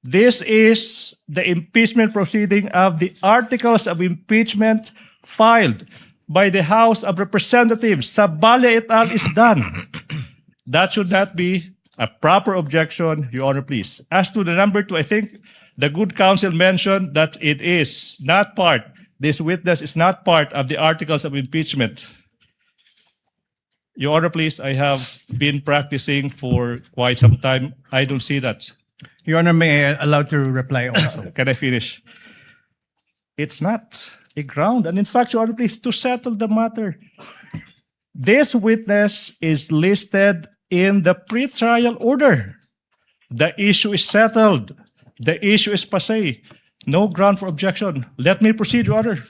This is the impeachment proceeding of the articles of impeachment filed by the House of Representatives. Sabale et al. Is done. That should not be a proper objection, Your Honor, please. As to the number 2, I think the good counsel mentioned that it is not part, this witness is not part of the articles of impeachment. Your Honor, please, I have been practicing for quite some time. I don't see that. Your Honor, may I allow to reply also? Can I finish? It's not a ground. And in fact, Your Honor, please, to settle the matter, this witness is listed in the pretrial order. The issue is settled. The issue is passé. No ground for objection. Let me proceed, Your Honor.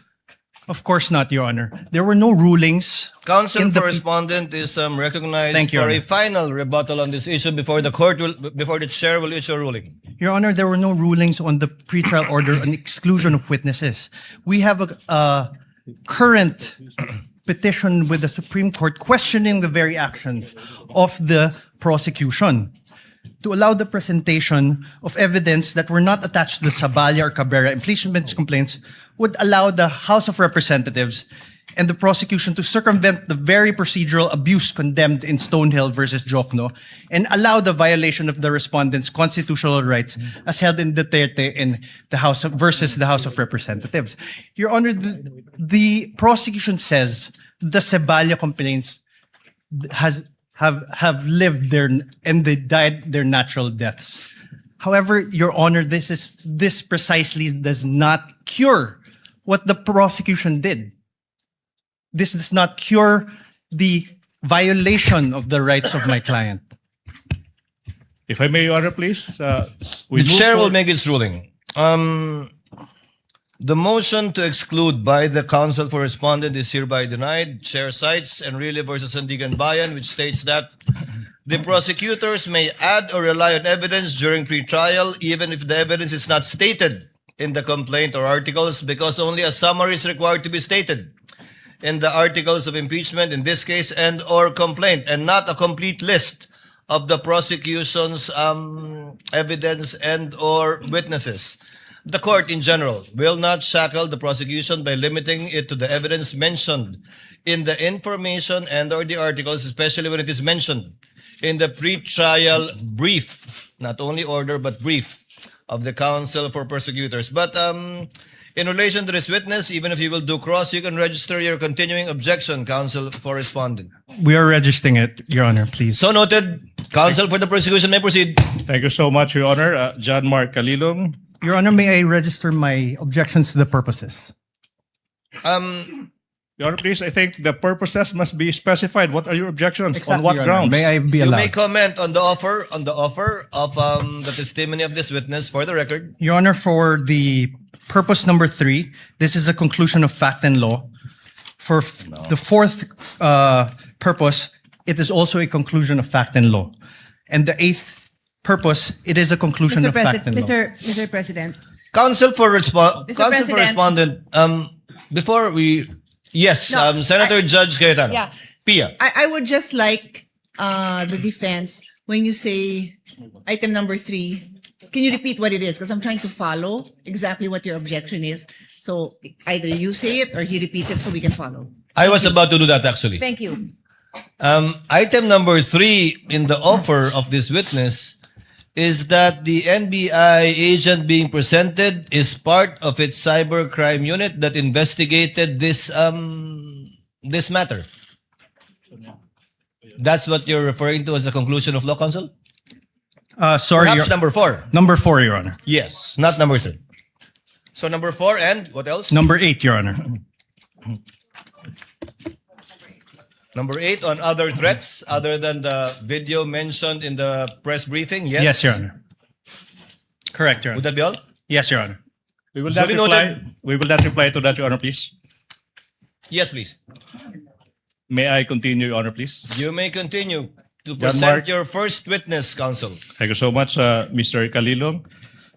Of course not, Your Honor. There were no rulings. Counsel in the for respondent is recognized Thank you, for Your a Honor. final rebuttal on this issue before the court will, before the chair will issue a ruling. Your Honor, there were no rulings on the pretrial order on exclusion of witnesses. We have a current petition with the Supreme Court questioning the very actions of the prosecution to allow the presentation of evidence that were not attached to the Saballa or Cabrera impeachment complaints would allow the House of Representatives and the prosecution to circumvent the very procedural abuse condemned in Stonehill versus Jokno and allow the violation of the respondent's constitutional rights as held in Duterte in the House of, versus the House of Representatives. Your Honor, the prosecution says the Saballa complaints have lived their and they died their natural deaths. However, Your Honor, this precisely does not cure what the prosecution did. This does not cure the violation of the rights of my client. If I may, Your Honor, please. We The move chair will forward. make its ruling. The motion to exclude by the counsel for respondent is hereby denied. Chair cites Enrile versus Sandigan Bayan, which states that the prosecutors may add or rely on evidence during pretrial, even if the evidence is not stated in the complaint or articles, because only a summary is required to be stated in the articles of impeachment, in this case, and or complaint, and not a complete list of the prosecution's evidence and or witnesses. The court in general will not shackle the prosecution by limiting it to the evidence mentioned in the information and or the articles, especially when it is mentioned in the pretrial brief, not only order but brief of the counsel for prosecutors. But in relation to this witness, even if you will do cross, you can register your continuing objection, counsel for respondent. We are registering it, Your Honor, please. So noted. Counsel for the prosecution may proceed. Thank you so much, Your Honor. John Mark Calilong. Your Honor, may I register my objections to the purposes? Your Honor, please, I think the purposes must be specified. What are your objections? On what Your Honor. grounds? May I be You may allowed? comment on the offer of the testimony of this witness for the record. Your Honor, for the purpose number 3, this is a conclusion of fact and law. For the fourth purpose, it is also a conclusion of fact and law. And the 8th purpose, it is a conclusion Mr. of fact and law. Mr. President, Counsel for President. respondent. Before we, yes, No, Senator Judge Cayetano. Yeah. Pia. I would just like the defense, when you say item number 3, can you repeat what it is? Because I'm trying to follow exactly what your objection is. So either you say it or he repeats it so we can follow. I was about to do that actually. Thank you. Item number 3 in the offer of this witness is that the NBI agent being presented is part of its cybercrime unit that investigated this this matter. That's what you're referring to as a conclusion of law, counsel? Sorry, Perhaps Your, number 4. number 4, Your Honor. Yes, not number 3. So number 4 and what else? Number 8, Your Honor. Number 8 on other threats other than the video mentioned in the press briefing. Yes. Yes, Your Honor. Correct, Your Would Honor. that be all? Yes, Your Honor. We will not Duly reply. noted. We will not reply to that, Your Honor, please. Yes, please. May I continue, Your Honor, please? You may continue to John present Mark. your first witness, counsel. Thank you so much, Mr. Calilong.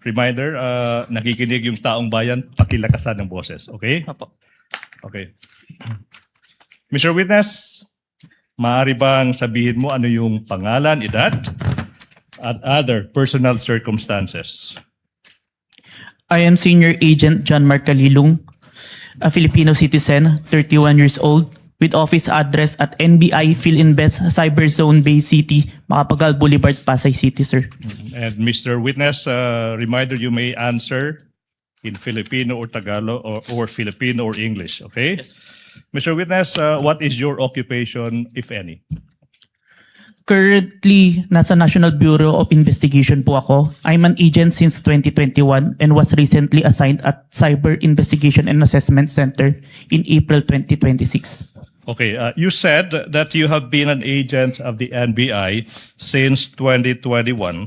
Reminder, nakikinig yung taong bayan, pakilakasan ng boses. Okay? Okay. Mr. Witness, maaari bang sabihin mo ano yung pangalan, edad, and other personal circumstances. I am Senior Agent John Mark Calilung, a Filipino citizen, 31 years old, with office address at NBI Philinvest Cyber Zone Bay City, Macapagal Boulevard, Pasay City, sir. And Mr. Witness, reminder, you may answer in Filipino or Tagalog or Filipino or English, okay? Yes. Mr. Witness, what is your occupation, if any? Currently, nasa National Bureau of Investigation po ako. I'm an agent since 2021 and was recently assigned at Cyber Investigation and Assessment Center in April 2026. Okay, you said that you have been an agent of the NBI since 2021,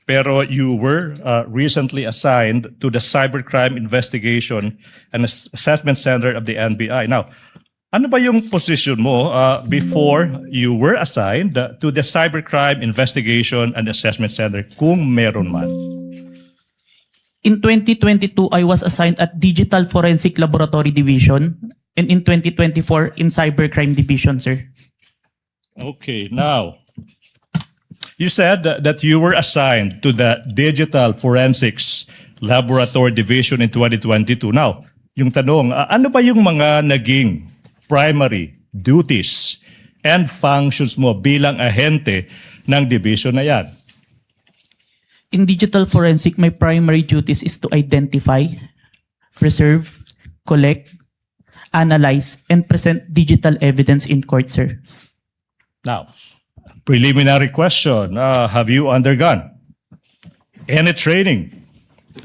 pero you were recently assigned to the Cybercrime Investigation and Assessment Center of the NBI. Now, ano ba yung position mo before you were assigned to the Cybercrime Investigation and Assessment Center, kung meron man? In 2022, I was assigned at Digital Forensic Laboratory Division and in 2024 in Cybercrime Division, sir. Okay, now, you said that you were assigned to the Digital Forensics Laboratory Division in 2022. Now, yung tanong, ano ba yung mga naging primary duties and functions mo bilang ahente ng division na yan? In Digital Forensic, my primary duties is to identify, preserve, collect, analyze, and present digital evidence in court, sir. Now, preliminary question, have you undergone any training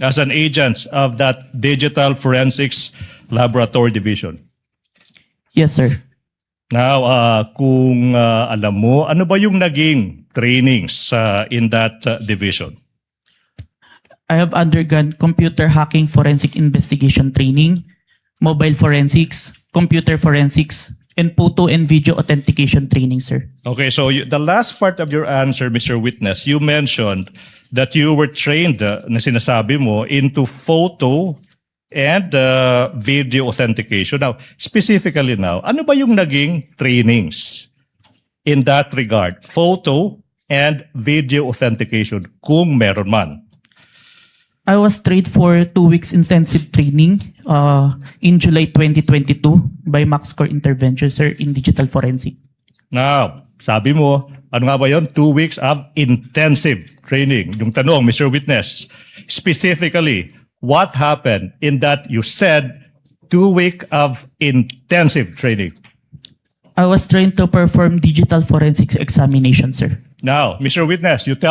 as an agent of that Digital Forensics Laboratory Division? Yes, sir. Now, kung alam mo, ano ba yung naging trainings in that division? I have undergone computer hacking forensic investigation training, mobile forensics, computer forensics, and photo and video authentication training, sir. Okay, so the last part of your answer, Mr. Witness, you mentioned that you were trained, na sinasabi mo, into photo and video authentication. Now, specifically now, ano ba yung naging trainings in that regard? Photo and video authentication, kung meron man. I was trained for 2 weeks intensive training in July 2022 by MaxCore Intervention, sir, in digital forensic. Now, sabi mo, ano nga ba yun? 2 weeks of intensive training. Yung tanong, Mr. Witness, specifically, what happened in that you said 2 week of intensive training? I was trained to perform digital forensics examination, sir. Now, Mr. Witness, you tell